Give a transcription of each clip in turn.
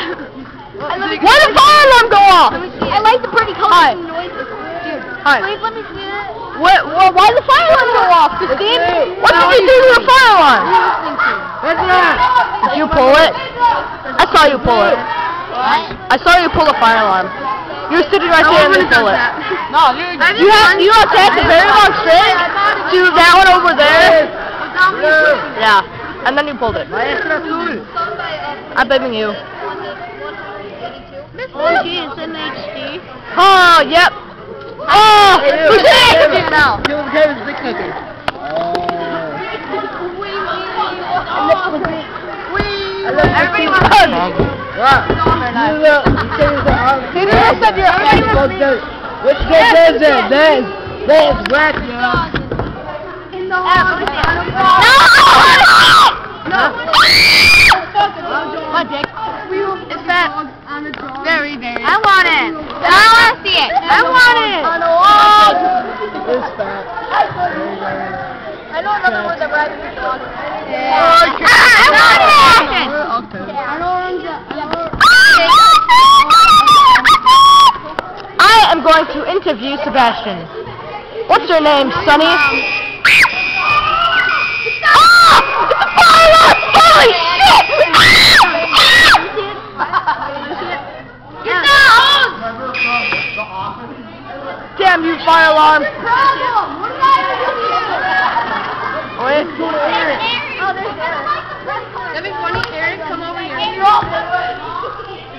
Why did the fire alarm go off? I like the pretty colors and noises. Dude, Hi. please let me see it. Why did the fire alarm go off? Christine? What did you do to the fire alarm? Did you pull it? I saw you pull it. What? I saw you pull the fire alarm. You were sitting right there and you pull it. No, You have to take the very long string to that one over there. Yeah, and then you pulled it. I'm blaming you. Oh, geez, in HD. Oh, yep. Oh, who's it now? Everybody wants Which good is it? There's whack, No! My dick. It's fat. Very, very. I want it. I want to see it. I want it. On the wall. It's fat. I know another word that rhymes with dog. I want it. I am going to interview Sebastian. What's your name, Sonny? Holy shit! Get down! Damn you, fire alarm! Wait. That'd be funny, Eric, come over here. Is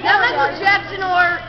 that Michael Jackson or...